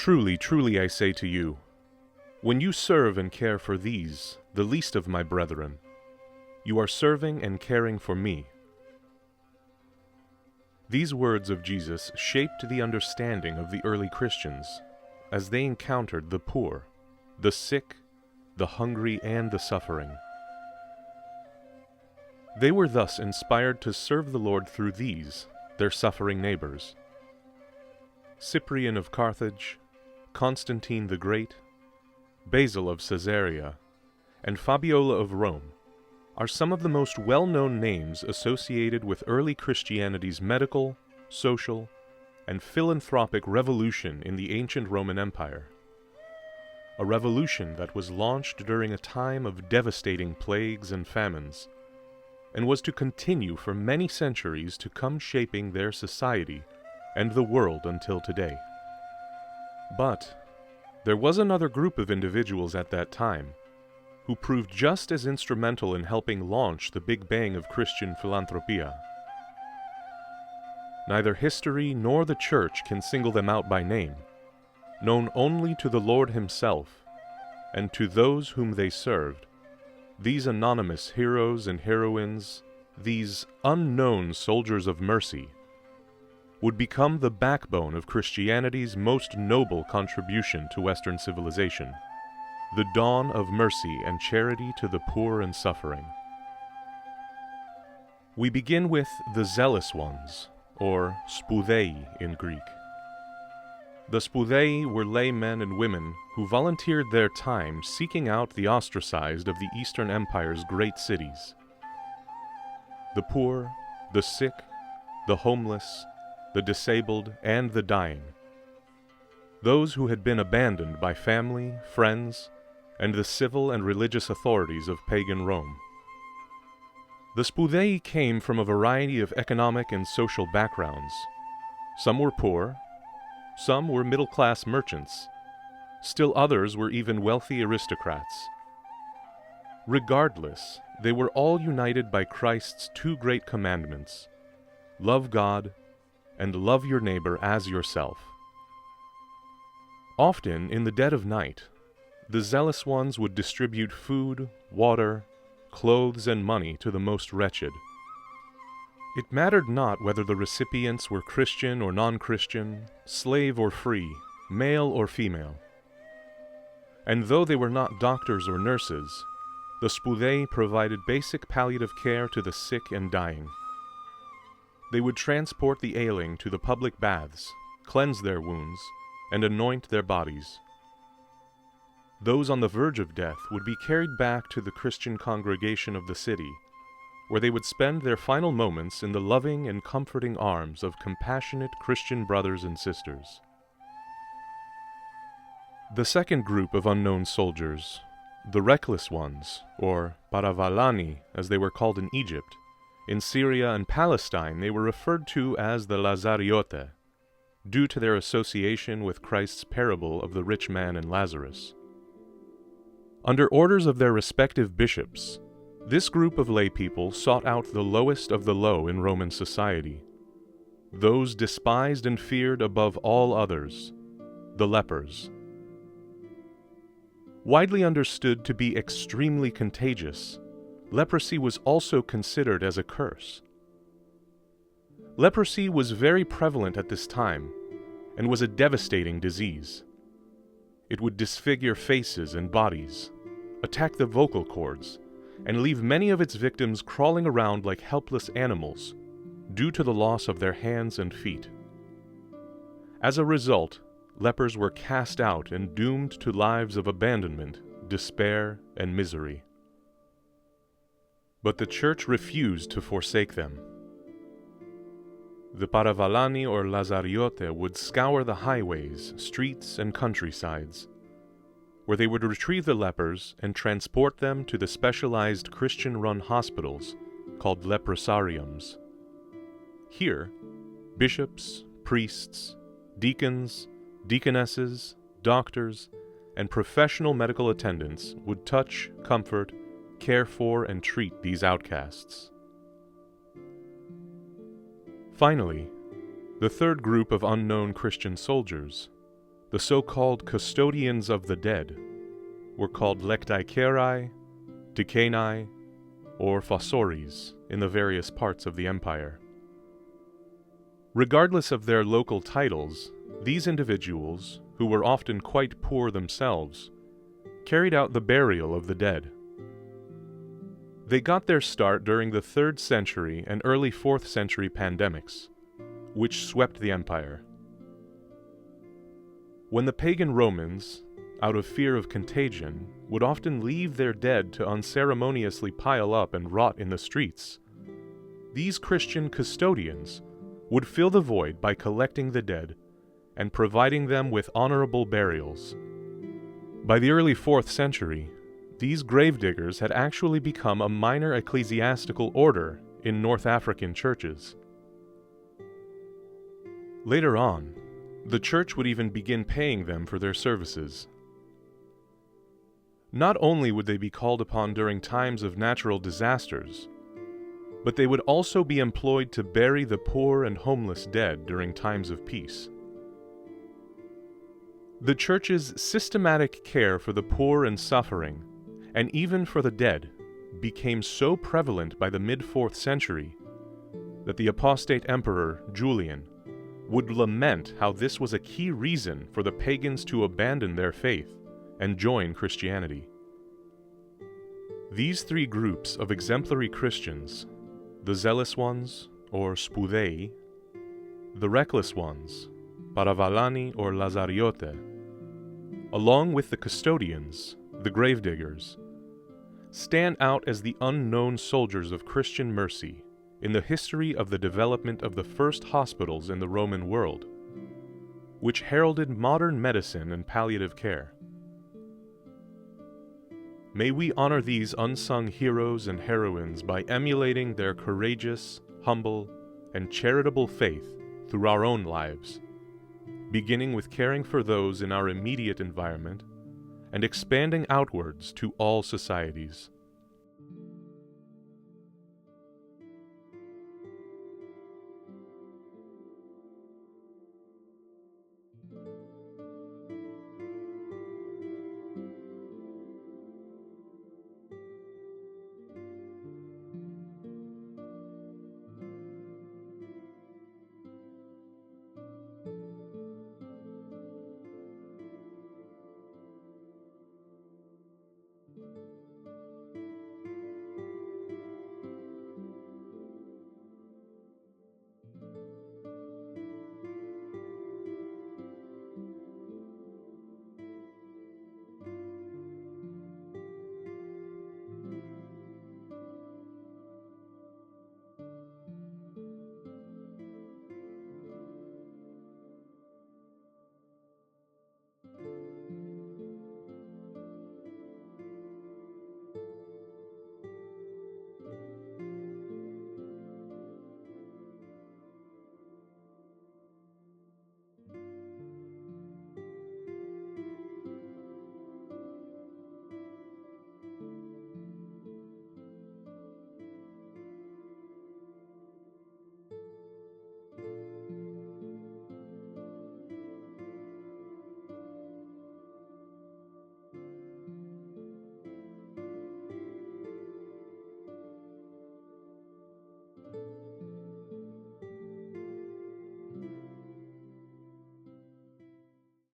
Truly, truly I say to you, when you serve and care for these, the least of my brethren, you are serving and caring for me. These words of Jesus shaped the understanding of the early Christians as they encountered the poor, the sick, the hungry, and the suffering. They were thus inspired to serve the Lord through these, their suffering neighbors. Cyprian of Carthage, Constantine the Great, Basil of Caesarea, and Fabiola of Rome are some of the most well-known names associated with early Christianity's medical, social, and philanthropic revolution in the ancient Roman Empire. A revolution that was launched during a time of devastating plagues and famines, and was to continue for many centuries to come, shaping their society and the world until today. But there was another group of individuals at that time who proved just as instrumental in helping launch the Big Bang of Christian philanthropia. Neither history nor the Church can single them out by name, known only to the Lord Himself and to those whom they served. These anonymous heroes and heroines, these unknown soldiers of mercy, would become the backbone of Christianity's most noble contribution to Western civilization, the dawn of mercy and charity to the poor and suffering. We begin with the zealous ones, or spoudeii in Greek. The spoudeii were laymen and women who volunteered their time seeking out the ostracized of the Eastern Empire's great cities. The poor, the sick, the homeless, the disabled, and the dying. Those who had been abandoned by family, friends, and the civil and religious authorities of pagan Rome. The spoudeii came from a variety of economic and social backgrounds. Some were poor, some were middle-class merchants, still others were even wealthy aristocrats. Regardless, they were all united by Christ's two great commandments: love God and love your neighbor as yourself. Often, in the dead of night, the zealous ones would distribute food, water, clothes, and money to the most wretched. It mattered not whether the recipients were Christian or non-Christian, slave or free, male or female. And though they were not doctors or nurses, the spoudeii provided basic palliative care to the sick and dying. They would transport the ailing to the public baths, cleanse their wounds, and anoint their bodies. Those on the verge of death would be carried back to the Christian congregation of the city, where they would spend their final moments in the loving and comforting arms of compassionate Christian brothers and sisters. The second group of unknown soldiers, the reckless ones, or paravalani as they were called in Egypt, in Syria and Palestine they were referred to as the Lazariote, due to their association with Christ's parable of the rich man and Lazarus. Under orders of their respective bishops, this group of laypeople sought out the lowest of the low in Roman society, those despised and feared above all others, the lepers. Widely understood to be extremely contagious, leprosy was also considered as a curse. Leprosy was very prevalent at this time and was a devastating disease. It would disfigure faces and bodies, attack the vocal cords, and leave many of its victims crawling around like helpless animals due to the loss of their hands and feet. As a result, lepers were cast out and doomed to lives of abandonment, despair, and misery. But the Church refused to forsake them. The paravalani or Lazariote would scour the highways, streets, and countrysides, where they would retrieve the lepers and transport them to the specialized Christian-run hospitals called leprosariums. Here, bishops, priests, deacons, deaconesses, doctors, and professional medical attendants would touch, comfort, care for, and treat these outcasts. Finally, the third group of unknown Christian soldiers, The so-called custodians of the dead were called lectaikerai, dikenai, or fossores in the various parts of the empire. Regardless of their local titles, these individuals, who were often quite poor themselves, carried out the burial of the dead. They got their start during the 3rd century and early 4th century pandemics, which swept the empire. When the pagan Romans, out of fear of contagion, would often leave their dead to unceremoniously pile up and rot in the streets, these Christian custodians would fill the void by collecting the dead and providing them with honorable burials. By the early 4th century, these gravediggers had actually become a minor ecclesiastical order in North African churches. Later on, the church would even begin paying them for their services. Not only would they be called upon during times of natural disasters, but they would also be employed to bury the poor and homeless dead during times of peace. The church's systematic care for the poor and suffering, and even for the dead, became so prevalent by the mid-4th century that the apostate emperor Julian would lament how this was a key reason for the pagans to abandon their faith and join Christianity. These 3 groups of exemplary Christians, the zealous ones, or spudei, the reckless ones, paravalani or lazariote, along with the custodians, the gravediggers, stand out as the unknown soldiers of Christian mercy in the history of the development of the first hospitals in the Roman world, which heralded modern medicine and palliative care. May we honor these unsung heroes and heroines by emulating their courageous, humble, and charitable faith through our own lives, beginning with caring for those in our immediate environment and expanding outwards to all societies.